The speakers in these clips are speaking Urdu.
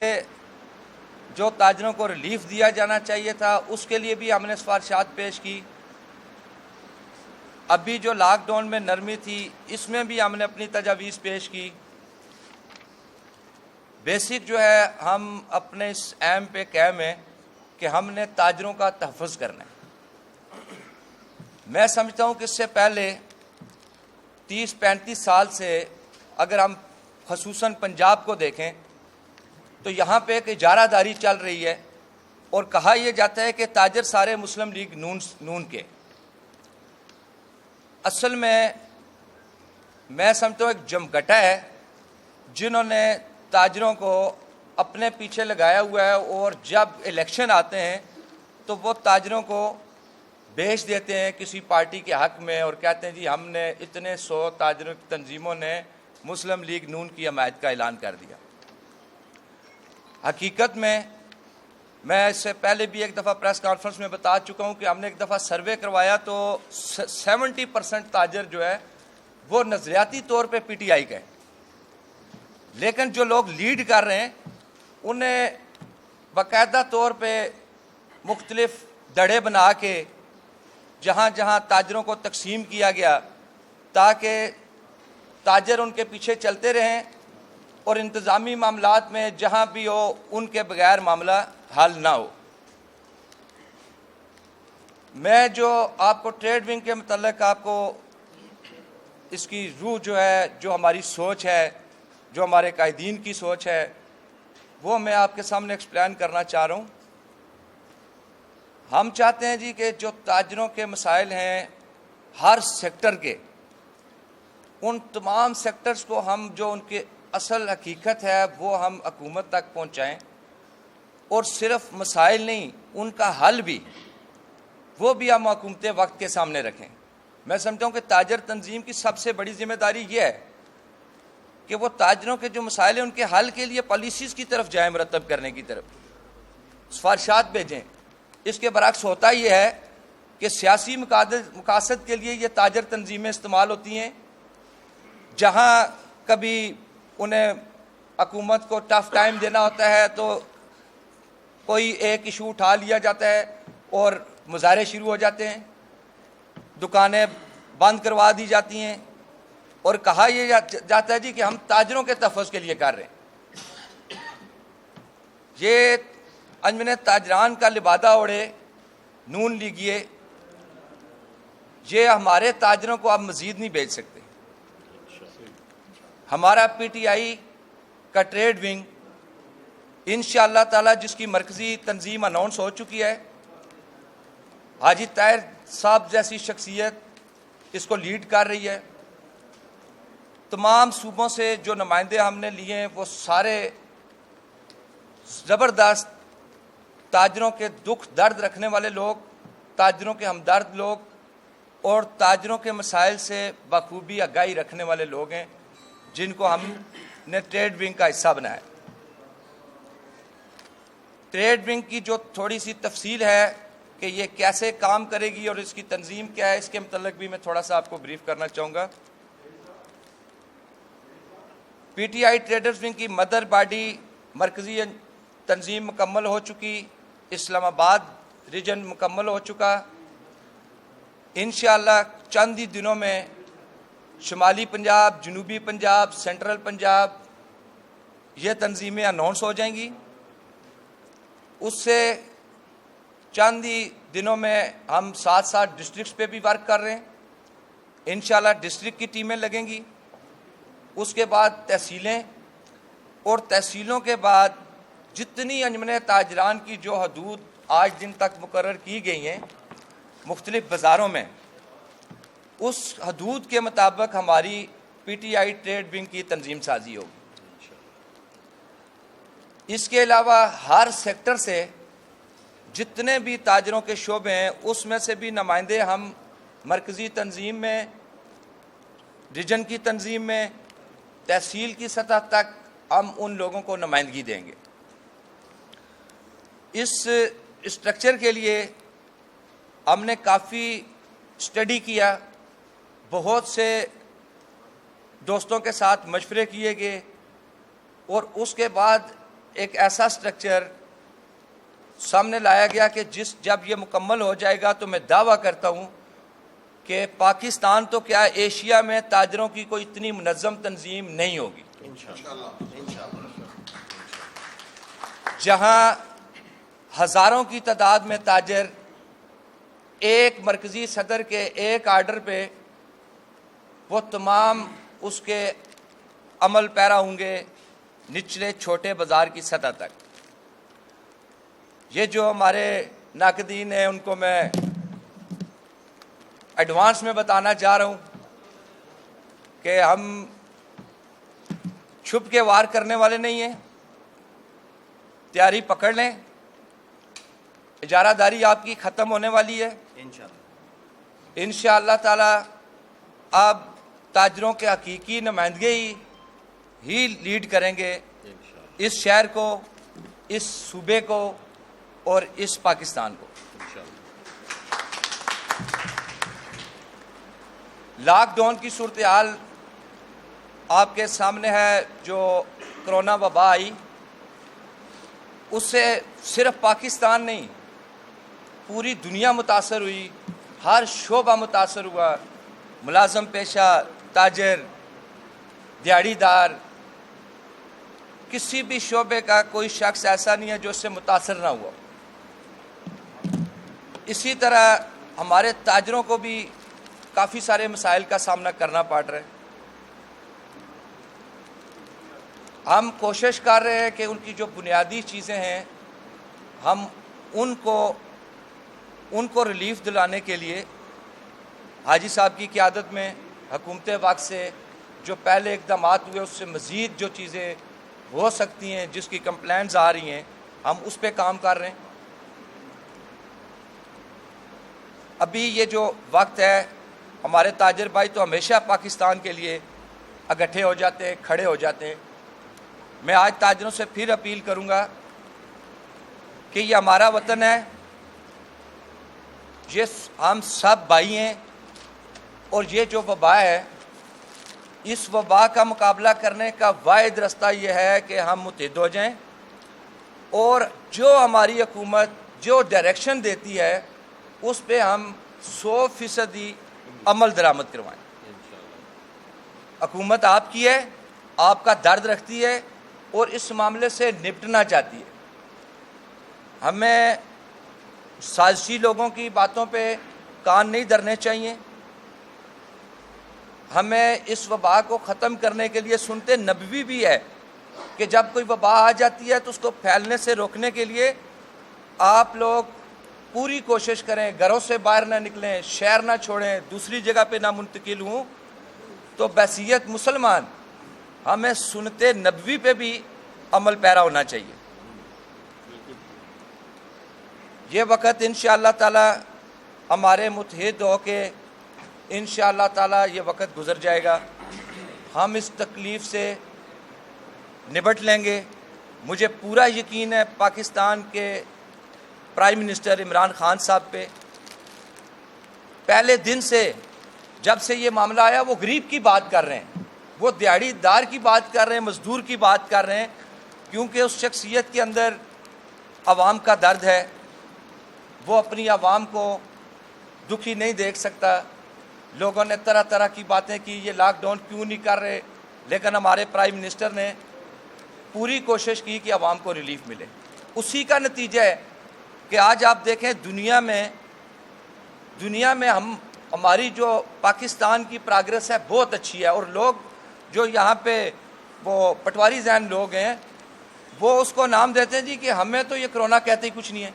جو تاجروں کو ریلیف دیا جانا چاہیے تھا اس کے لیے بھی ہم نے سفارشات پیش کی۔ ابھی جو لاک ڈاؤن میں نرمی تھی اس میں بھی ہم نے اپنی تجاویز پیش کی۔ بیسک جو ہے ہم اپنے اس ایم پہ قائم ہیں کہ ہم نے تاجروں کا تحفظ کرنا ہے۔ میں سمجھتا ہوں کہ اس سے پہلے 30-35 سال سے اگر ہم خصوصاً پنجاب کو دیکھیں تو یہاں پہ ایک اجارہ داری چل رہی ہے اور کہا یہ جاتا ہے کہ تاجر سارے مسلم لیگ نون کے۔ اصل میں سمجھتا ہوں ایک جمگٹا ہے جنہوں نے تاجروں کو اپنے پیچھے لگایا ہوا ہے، اور جب الیکشن آتے ہیں تو وہ تاجروں کو بیچ دیتے ہیں کسی پارٹی کے حق میں اور کہتے ہیں جی ہم نے اتنے 100 تاجروں کی تنظیموں نے مسلم لیگ نون کی حمایت کا اعلان کر دیا۔ حقیقت میں اس سے پہلے بھی ایک دفعہ پریس کانفرنس میں بتا چکا ہوں کہ ہم نے ایک دفعہ سروے کروایا تو 70% تاجر جو ہے وہ نظریاتی طور پہ پی ٹی آئی کا ہے، لیکن جو لوگ لیڈ کر رہے ہیں انہیں باقاعدہ طور پہ مختلف دڑے بنا کے جہاں جہاں تاجروں کو تقسیم کیا گیا تاکہ تاجر ان کے پیچھے چلتے رہیں اور انتظامی معاملات میں جہاں بھی ہو ان کے بغیر معاملہ حل نہ ہو۔ میں جو آپ کو ٹریڈ ونگ کے متعلق آپ کو اس کی روح جو ہے، جو ہماری سوچ ہے، جو ہمارے قائدین کی سوچ ہے، وہ میں آپ کے سامنے ایکسپلین کرنا چاہ رہا ہوں۔ ہم چاہتے ہیں جی کہ جو تاجروں کے مسائل ہیں ہر سیکٹر کے، ان تمام سیکٹرز کو ہم جو ان کے اصل حقیقت ہے وہ ہم حکومت تک پہنچائیں، اور صرف مسائل نہیں ان کا حل بھی وہ بھی ہم حکومت وقت کے سامنے رکھیں۔ میں سمجھتا ہوں کہ تاجر تنظیم کی سب سے بڑی ذمہ داری یہ ہے کہ وہ تاجروں کے جو مسائل ہیں ان کے حل کے لیے پالیسیز کی طرف جائیں، مرتب کرنے کی طرف سفارشات بھیجیں۔ اس کے برعکس ہوتا یہ ہے کہ سیاسی مقاصد کے لیے یہ تاجر تنظیمیں استعمال ہوتی ہیں، جہاں کبھی انہیں حکومت کو ٹف ٹائم دینا ہوتا ہے تو کوئی ایک ایشو اٹھا لیا جاتا ہے اور مظاہرے شروع ہو جاتے ہیں، دکانیں بند کروا دی جاتی ہیں، اور کہا یہ جاتا ہے جی کہ ہم تاجروں کے تحفظ کے لیے کر رہے ہیں۔ یہ انجمن تاجران کا لبادہ اوڑھے نون لیگیے، یہ ہمارے تاجروں کو آپ مزید نہیں بیچ سکتے۔ ہمارا پی ٹی آئی کا ٹریڈ ونگ انشاءاللہ تعالی جس کی مرکزی تنظیم اناؤنس ہو چکی ہے، حاجی طاہر صاحب جیسی شخصیت اس کو لیڈ کر رہی ہے۔ تمام صوبوں سے جو نمائندے ہم نے لیے ہیں وہ سارے زبردست تاجروں کے دکھ درد رکھنے والے لوگ، تاجروں کے ہمدرد لوگ، اور تاجروں کے مسائل سے بخوبی آگاہی رکھنے والے لوگ ہیں جن کو ہم نے ٹریڈ ونگ کا حصہ بنایا۔ ٹریڈ ونگ کی جو تھوڑی سی تفصیل ہے کہ یہ کیسے کام کرے گی اور اس کی تنظیم کیا ہے، اس کے متعلق بھی میں تھوڑا سا آپ کو بریف کرنا چاہوں گا۔ P T I traders wing کی مدر باڈی مرکزی تنظیم مکمل ہو چکی، اسلام آباد ریجن مکمل ہو چکا۔ انشاءاللہ چند ہی دنوں میں شمالی پنجاب، جنوبی پنجاب، سینٹرل پنجاب یہ تنظیمیں اناؤنس ہو جائیں گی۔ اس سے چند ہی دنوں میں ہم ساتھ ساتھ ڈسٹرکٹس پہ بھی ورک کر رہے ہیں۔ انشاءاللہ ڈسٹرکٹ کی ٹیمیں لگیں گی، اس کے بعد تحصیلیں، اور تحصیلوں کے بعد جتنی انجمن تاجران کی جو حدود آج دن تک مقرر کی گئی ہیں مختلف بازاروں میں، اس حدود کے مطابق ہماری P T I trade wing کی تنظیم سازی ہوگی۔ اس کے علاوہ ہر سیکٹر سے جتنے بھی تاجروں کے شعبے ہیں اس میں سے بھی نمائندے ہم مرکزی تنظیم میں، ریجن کی تنظیم میں، تحصیل کی سطح تک ہم ان لوگوں کو نمائندگی دیں گے۔ اس اسٹرکچر کے لیے ہم نے کافی اسٹڈی کیا، بہت سے دوستوں کے ساتھ مشورے کیے گئے، اور اس کے بعد ایک ایسا سٹرکچر سامنے لایا گیا کہ جب یہ مکمل ہو جائے گا تو میں دعویٰ کرتا ہوں کہ پاکستان تو کیا ایشیا میں تاجروں کی کوئی اتنی منظم تنظیم نہیں ہوگی، جہاں ہزاروں کی تعداد میں تاجر ایک مرکزی صدر کے ایک آرڈر پہ وہ تمام اس کے عمل پیرا ہوں گے نچلے چھوٹے بازار کی سطح تک۔ یہ جو ہمارے ناقدین ہیں ان کو میں ایڈوانس میں بتانا چاہ رہا ہوں کہ ہم چھپ کے وار کرنے والے نہیں ہیں، تیاری پکڑ لیں، اجارہ داری آپ کی ختم ہونے والی ہے انشاءاللہ تعالی۔ آپ تاجروں کے حقیقی نمائندگی ہی لیڈ کریں گے اس شہر کو، اس صوبے کو اور اس پاکستان کو۔ لاک ڈاؤن کی صورتحال آپ کے سامنے ہے، جو کرونا وبا آئی اس سے صرف پاکستان نہیں پوری دنیا متاثر ہوئی، ہر شعبہ متاثر ہوا، ملازم پیشہ، تاجر، دیہڑی دار، کسی بھی شعبے کا کوئی شخص ایسا نہیں ہے جو اس سے متاثر نہ ہوا۔ اسی طرح ہمارے تاجروں کو بھی کافی سارے مسائل کا سامنا کرنا پڑ رہا ہے۔ ہم کوشش کر رہے ہیں کہ ان کی جو بنیادی چیزیں ہیں ہم ان کو ریلیف دلانے کے لیے حاجی صاحب کی قیادت میں حکومت وقت سے جو پہلے اقدامات ہوئے اس سے مزید جو چیزیں ہو سکتی ہیں، جس کی کمپلینٹس آ رہی ہیں، ہم اس پہ کام کر رہے ہیں۔ ابھی یہ جو وقت ہے ہمارے تاجر بھائی تو ہمیشہ پاکستان کے لیے اکٹھے ہو جاتے ہیں، کھڑے ہو جاتے ہیں۔ میں آج تاجروں سے پھر اپیل کروں گا کہ یہ ہمارا وطن ہے، یہ ہم سب بھائی ہیں، اور یہ جو وبا ہے اس وبا کا مقابلہ کرنے کا واحد رستہ یہ ہے کہ ہم متحد ہو جائیں اور جو ہماری حکومت جو ڈائریکشن دیتی ہے اس پہ ہم 100% عمل درآمد کروائیں۔ حکومت آپ کی ہے، آپ کا درد رکھتی ہے اور اس معاملے سے نپٹنا چاہتی ہے۔ ہمیں سازشی لوگوں کی باتوں پہ کان نہیں دھرنے چاہیے۔ ہمیں اس وبا کو ختم کرنے کے لیے سنت نبوی بھی ہے کہ جب کوئی وبا آ جاتی ہے تو اس کو پھیلنے سے روکنے کے لیے آپ لوگ پوری کوشش کریں، گھروں سے باہر نہ نکلیں، شہر نہ چھوڑیں، دوسری جگہ پہ نہ منتقل ہوں۔ تو بحیثیت مسلمان ہمیں سنت نبوی پہ بھی عمل پیرا ہونا چاہیے۔ یہ وقت انشاءاللہ تعالی ہمارے متحد ہو کے انشاءاللہ تعالی یہ وقت گزر جائے گا، ہم اس تکلیف سے نبٹ لیں گے۔ مجھے پورا یقین ہے پاکستان کے پرائم منسٹر عمران خان صاحب پہ، پہلے دن سے جب سے یہ معاملہ آیا وہ غریب کی بات کر رہے ہیں، وہ دیہڑی دار کی بات کر رہے ہیں، مزدور کی بات کر رہے ہیں، کیونکہ اس شخصیت کے اندر عوام کا درد ہے، وہ اپنی عوام کو دکھی نہیں دیکھ سکتا۔ لوگوں نے طرح طرح کی باتیں کی، یہ لاک ڈاؤن کیوں نہیں کر رہے، لیکن ہمارے پرائم منسٹر نے پوری کوشش کی کہ عوام کو ریلیف ملے۔ اسی کا نتیجہ ہے کہ آج آپ دیکھیں دنیا میں ہماری جو پاکستان کی پراگریس ہے بہت اچھی ہے، اور لوگ جو یہاں پہ وہ پٹواری ذہن لوگ ہیں وہ اس کو نام دیتے ہیں جی کہ ہمیں تو یہ کرونا کہتے ہی کچھ نہیں ہے۔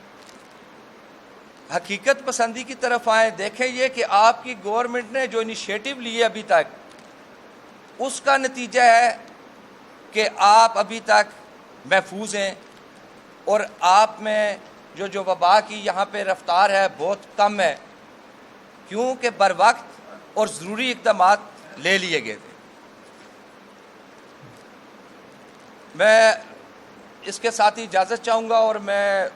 حقیقت پسندی کی طرف آئیں، دیکھیں یہ کہ آپ کی گورنمنٹ نے جو انیشیٹو لیے ابھی تک اس کا نتیجہ ہے کہ آپ ابھی تک محفوظ ہیں، اور آپ میں جو وبا کی یہاں پہ رفتار ہے بہت کم ہے، کیونکہ بر وقت اور ضروری اقدامات لے لیے گئے تھے۔ میں اس کے ساتھ ہی اجازت چاہوں گا، اور میں